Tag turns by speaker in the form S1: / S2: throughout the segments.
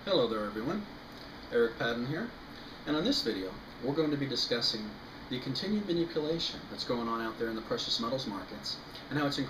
S1: Hello there everyone, Eric Padden here, and on this video we're going to be discussing the continued manipulation that's going on out there in the precious metals markets and how it's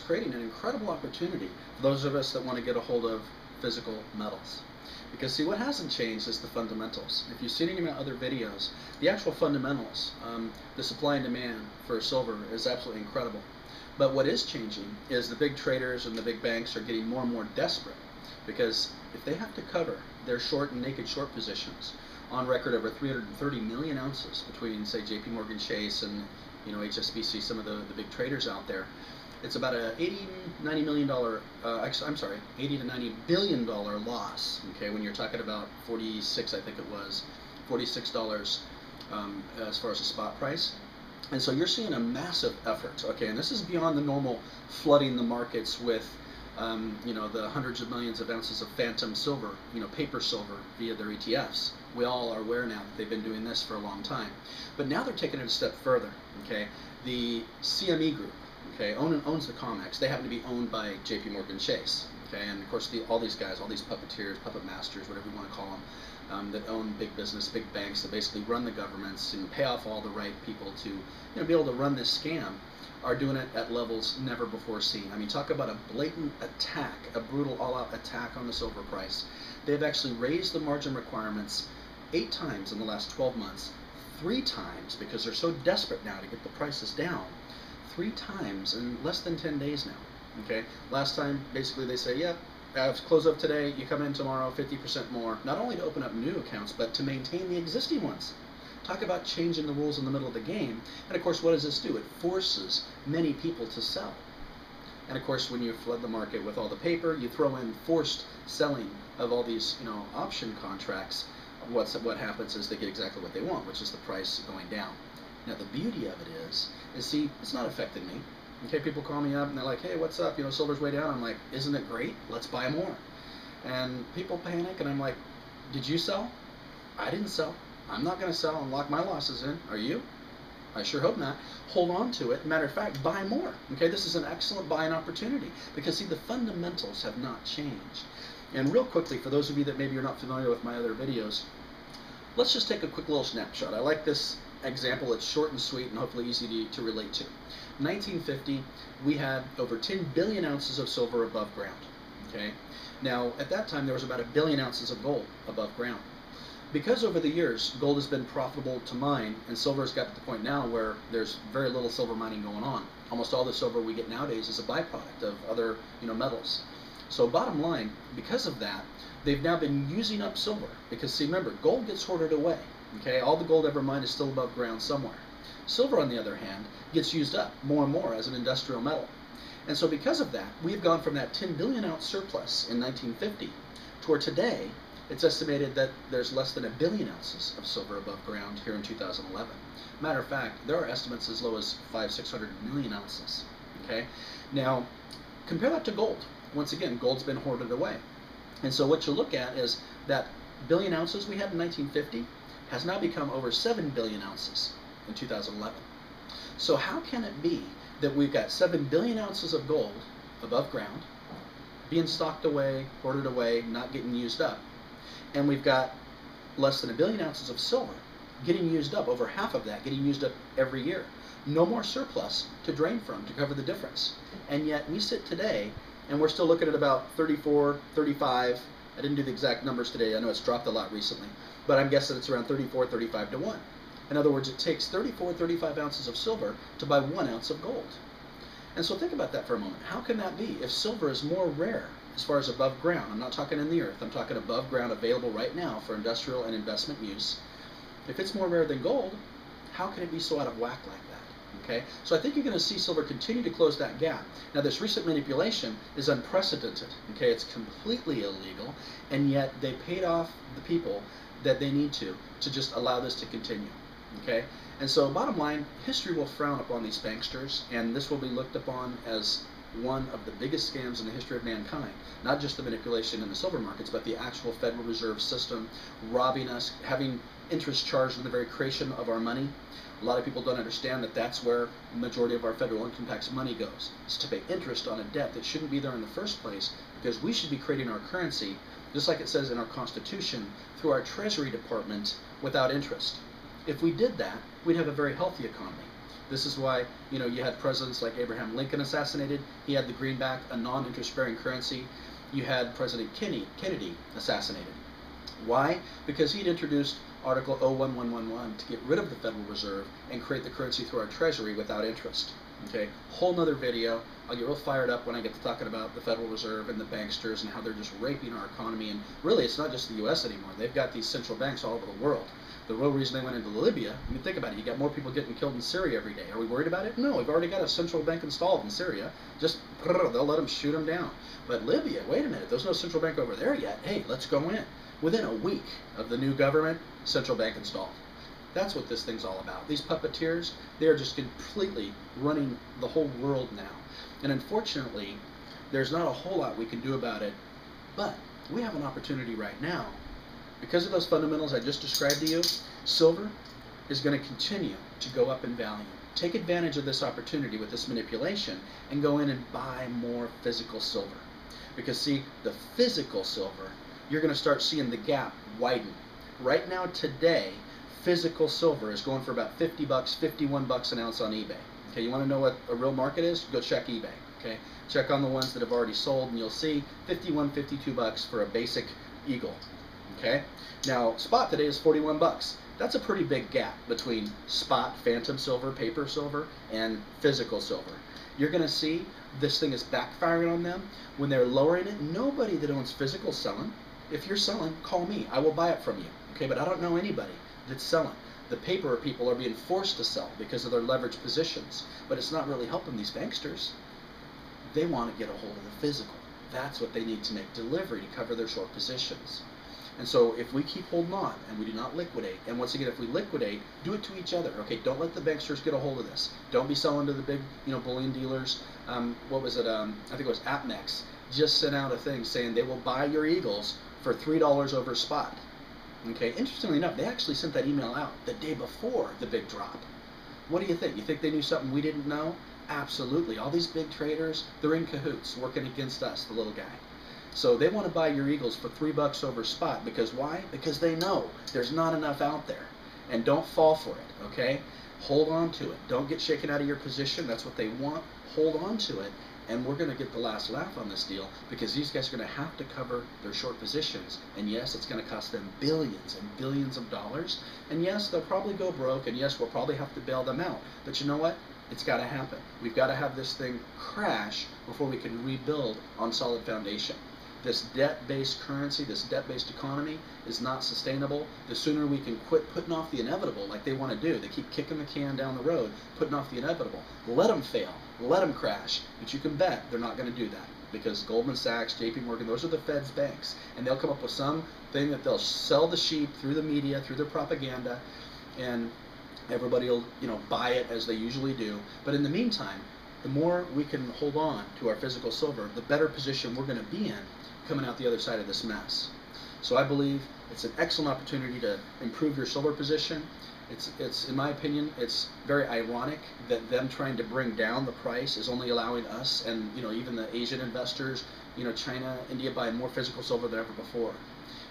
S1: creating an incredible opportunity for those of us that want to get a hold of physical metals. Because see, what hasn't changed is the fundamentals. If you've seen any of my other videos, the actual fundamentals, the supply and demand for silver is absolutely incredible. But what is changing is the big traders and the big banks are getting more and more desperate, because if they have to cover their short and naked short positions on record over 330 million ounces between, say, JP Morgan Chase and HSBC, some of the big traders out there, it's about a $80–90 million, I'm sorry, $80–90 billion loss. Okay, when you're talking about 46, I think it was $46 as far as the spot price. And so you're seeing a massive effort, okay, and this is beyond the normal flooding the markets with, the hundreds of millions of ounces of phantom silver, paper silver via their ETFs. We all are aware now that they've been doing this for a long time. But now they're taking it a step further, okay. The CME group, okay, owns the COMEX. They happen to be owned by JP Morgan Chase, okay, and of course all these guys, all these puppeteers, puppet masters, whatever you want to call them, that own big business, big banks, that basically run the governments and pay off all the right people to be able to run this scam, are doing it at levels never before seen. I mean, talk about a blatant attack, a brutal all-out attack on the silver price. They've actually raised the margin requirements 8 times in the last 12 months, 3 times, because they're so desperate now to get the prices down, 3 times in less than 10 days now. Okay, last time basically they say, yeah, close up today, you come in tomorrow, 50% more, not only to open up new accounts, but to maintain the existing ones. Talk about changing the rules in the middle of the game. And of course, what does this do? It forces many people to sell. And of course, when you flood the market with all the paper, you throw in forced selling of all these, option contracts. What happens is they get exactly what they want, which is the price going down. Now, the beauty of it is see, it's not affected me. Okay, people call me up and they're like, hey, what's up? Silver's way down. I'm like, isn't it great? Let's buy more. And people panic, and I'm like, did you sell? I didn't sell. I'm not going to sell and lock my losses in. Are you? I sure hope not. Hold on to it. Matter of fact, buy more. Okay, this is an excellent buying opportunity, because see, the fundamentals have not changed. And real quickly, for those of you that maybe you're not familiar with my other videos, let's just take a quick little snapshot. I like this example. It's short and sweet and hopefully easy to relate to. 1950, we had over 10 billion ounces of silver above ground. Okay, now at that time there was about 1 billion ounces of gold above ground. Because over the years gold has been profitable to mine, and silver has got to the point now where there's very little silver mining going on. Almost all the silver we get nowadays is a byproduct of other metals. So bottom line, because of that, they've now been using up silver. Because see, remember, gold gets hoarded away. Okay, all the gold ever mined is still above ground somewhere. Silver, on the other hand, gets used up more and more as an industrial metal. And so because of that, we've gone from that 10 billion ounce surplus in 1950 toward today. It's estimated that there's less than 1 billion ounces of silver above ground here in 2011. Matter of fact, there are estimates as low as 500–600 million ounces. Okay, now compare that to gold. Once again, gold's been hoarded away. And so what you look at is that billion ounces we had in 1950 has now become over 7 billion ounces in 2011. So how can it be that we've got 7 billion ounces of gold above ground, being stocked away, hoarded away, not getting used up, and we've got less than 1 billion ounces of silver getting used up, over half of that getting used up every year? No more surplus to drain from to cover the difference. And yet we sit today and we're still looking at about 34, 35. I didn't do the exact numbers today. I know it's dropped a lot recently, but I'm guessing it's around 34, 35 to 1. In other words, it takes 34, 35 ounces of silver to buy 1 ounce of gold. And so think about that for a moment. How can that be? If silver is more rare as far as above ground, I'm not talking in the earth, I'm talking above ground, available right now for industrial and investment use. If it's more rare than gold, how can it be so out of whack like that? Okay, so I think you're going to see silver continue to close that gap. Now, this recent manipulation is unprecedented. Okay, it's completely illegal, and yet they paid off the people that they need to just allow this to continue. Okay, and so bottom line, history will frown upon these banksters, and this will be looked upon as one of the biggest scams in the history of mankind. Not just the manipulation in the silver markets, but the actual Federal Reserve System robbing us, having interest charged in the very creation of our money. A lot of people don't understand that that's where the majority of our federal income tax money goes. It's to pay interest on a debt that shouldn't be there in the first place, because we should be creating our currency just like it says in our Constitution, through our Treasury Department without interest. If we did that, we'd have a very healthy economy. This is why, you had presidents like Abraham Lincoln assassinated. He had the greenback, a non-interest-bearing currency. You had President Kennedy assassinated. Why? Because he'd introduced Article 01111 to get rid of the Federal Reserve and create the currency through our Treasury without interest. Okay, whole nother video. I'll get real fired up when I get to talking about the Federal Reserve and the banksters and how they're just raping our economy. And really, it's not just the U.S. anymore. They've got these central banks all over the world. The real reason they went into Libya, I mean, think about it. You got more people getting killed in Syria every day. Are we worried about it? No, we've already got a central bank installed in Syria. Just, they'll let them shoot them down. But Libya, wait a minute, there's no central bank over there yet. Hey, let's go in. Within a week of the new government, central bank installed. That's what this thing's all about. These puppeteers, they are just completely running the whole world now. And unfortunately, there's not a whole lot we can do about it, but we have an opportunity right now. Because of those fundamentals I just described to you, silver is going to continue to go up in value. Take advantage of this opportunity with this manipulation and go in and buy more physical silver. Because see, the physical silver, you're going to start seeing the gap widen. Right now, today, physical silver is going for about $50, $51 an ounce on eBay. Okay, you want to know what a real market is? Go check eBay. Okay, check on the ones that have already sold, and you'll see $51, $52 for a basic eagle. Okay, now spot today is $41. That's a pretty big gap between spot phantom silver, paper silver, and physical silver. You're going to see this thing is backfiring on them. When they're lowering it, nobody that owns physical selling. If you're selling, call me. I will buy it from you. Okay, but I don't know anybody that's selling. The paper people are being forced to sell because of their leveraged positions. But it's not really helping these banksters. They want to get a hold of the physical. That's what they need to make delivery to cover their short positions. And so if we keep holding on and we do not liquidate, and once again, if we liquidate, do it to each other. Okay, don't let the banksters get a hold of this. Don't be selling to the big, bullion dealers. What was it? I think it was APMEX just sent out a thing saying they will buy your Eagles for $3 over spot. Okay, interestingly enough, they actually sent that email out the day before the big drop. What do you think? You think they knew something we didn't know? Absolutely. All these big traders, they're in cahoots, working against us, the little guy. So they want to buy your Eagles for $3 over spot because why? Because they know there's not enough out there. And don't fall for it, okay? Hold on to it. Don't get shaken out of your position. That's what they want. Hold on to it. And we're going to get the last laugh on this deal because these guys are going to have to cover their short positions. And yes, it's going to cost them billions and billions of dollars. And yes, they'll probably go broke. And yes, we'll probably have to bail them out. But you know what? It's got to happen. We've got to have this thing crash before we can rebuild on solid foundation. This debt-based currency, this debt-based economy is not sustainable. The sooner we can quit putting off the inevitable like they want to do. They keep kicking the can down the road, putting off the inevitable. Let them fail. Let them crash. But you can bet they're not going to do that because Goldman Sachs, JP Morgan, those are the Fed's banks. And they'll come up with some thing that they'll sell the sheep through the media, through their propaganda, and everybody will, buy it as they usually do. But in the meantime, the more we can hold on to our physical silver, the better position we're going to be in coming out the other side of this mess. So I believe it's an excellent opportunity to improve your silver position. It's in my opinion, it's very ironic that them trying to bring down the price is only allowing us and even the Asian investors, China, India buying more physical silver than ever before.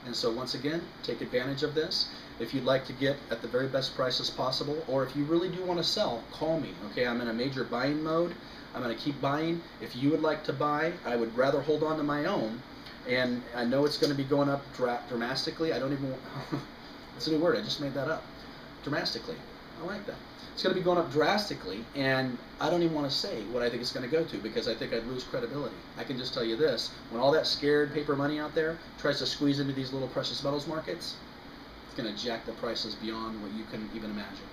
S1: And so once again, take advantage of this. If you'd like to get at the very best prices possible, or if you really do want to sell, call me. Okay, I'm in a major buying mode. I'm going to keep buying. If you would like to buy, I would rather hold on to my own. And I know it's going to be going up dramatically. I don't even, it's a new word, I just made that up. Dramatically. I like that. It's going to be going up drastically, and I don't even want to say what I think it's going to go to because I think I'd lose credibility. I can just tell you this, when all that scared paper money out there tries to squeeze into these little precious metals markets, it's going to jack the prices beyond what you can even imagine.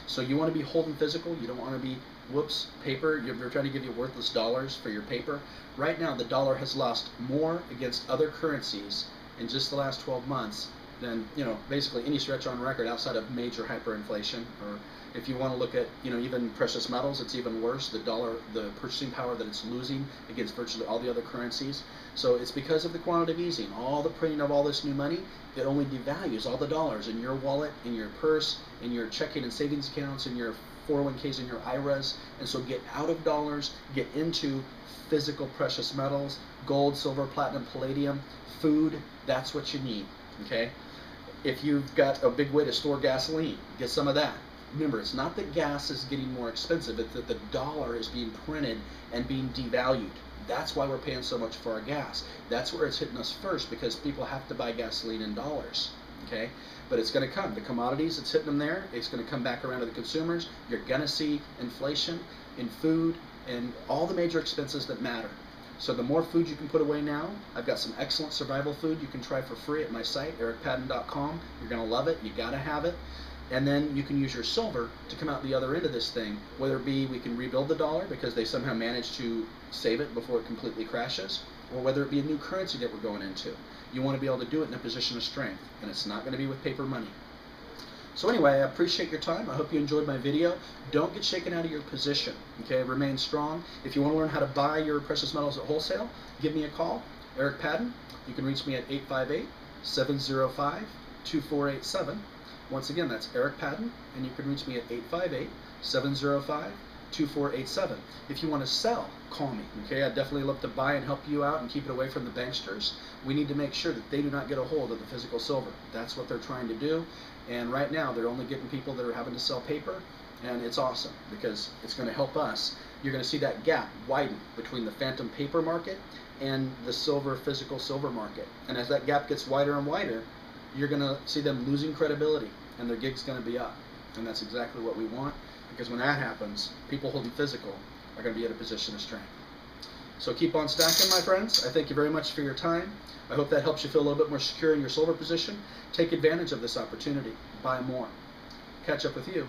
S1: So you want to be holding physical, you don't want to be, whoops, paper, you're trying to give you worthless dollars for your paper. Right now, the dollar has lost more against other currencies in just the last 12 months than, basically any stretch on record outside of major hyperinflation. Or if you want to look at, even precious metals, it's even worse. The dollar, the purchasing power that it's losing against virtually all the other currencies. So it's because of the quantitative easing, all the printing of all this new money, it only devalues all the dollars in your wallet, in your purse, in your checking and savings accounts, in your 401ks, in your IRAs. And so get out of dollars, get into physical precious metals, gold, silver, platinum, palladium, food. That's what you need. Okay? If you've got a big way to store gasoline, get some of that. Remember, it's not that gas is getting more expensive, it's that the dollar is being printed and being devalued. That's why we're paying so much for our gas. That's where it's hitting us first, because people have to buy gasoline in dollars. Okay? But it's going to come. The commodities, it's hitting them there. It's going to come back around to the consumers. You're going to see inflation in food and all the major expenses that matter. So the more food you can put away now, I've got some excellent survival food you can try for free at my site, ericpadden.com. You're going to love it. You got to have it. And then you can use your silver to come out the other end of this thing, whether it be we can rebuild the dollar because they somehow managed to save it before it completely crashes, or whether it be a new currency that we're going into. You want to be able to do it in a position of strength, and it's not going to be with paper money. So anyway, I appreciate your time. I hope you enjoyed my video. Don't get shaken out of your position. Okay, remain strong. If you want to learn how to buy your precious metals at wholesale, give me a call, Eric Padden. You can reach me at 858-705-2487. Once again, that's Eric Padden, and you can reach me at 858-705-2487. If you want to sell, call me. Okay, I'd definitely love to buy and help you out and keep it away from the banksters. We need to make sure that they do not get a hold of the physical silver. That's what they're trying to do. And right now, they're only getting people that are having to sell paper, and it's awesome because it's going to help us. You're going to see that gap widen between the phantom paper market and the physical silver market. And as that gap gets wider and wider, you're going to see them losing credibility, and their gig's going to be up. And that's exactly what we want, because when that happens, people holding physical are going to be at a position of strength. So keep on stacking, my friends. I thank you very much for your time. I hope that helps you feel a little bit more secure in your silver position. Take advantage of this opportunity. Buy more. Catch up with you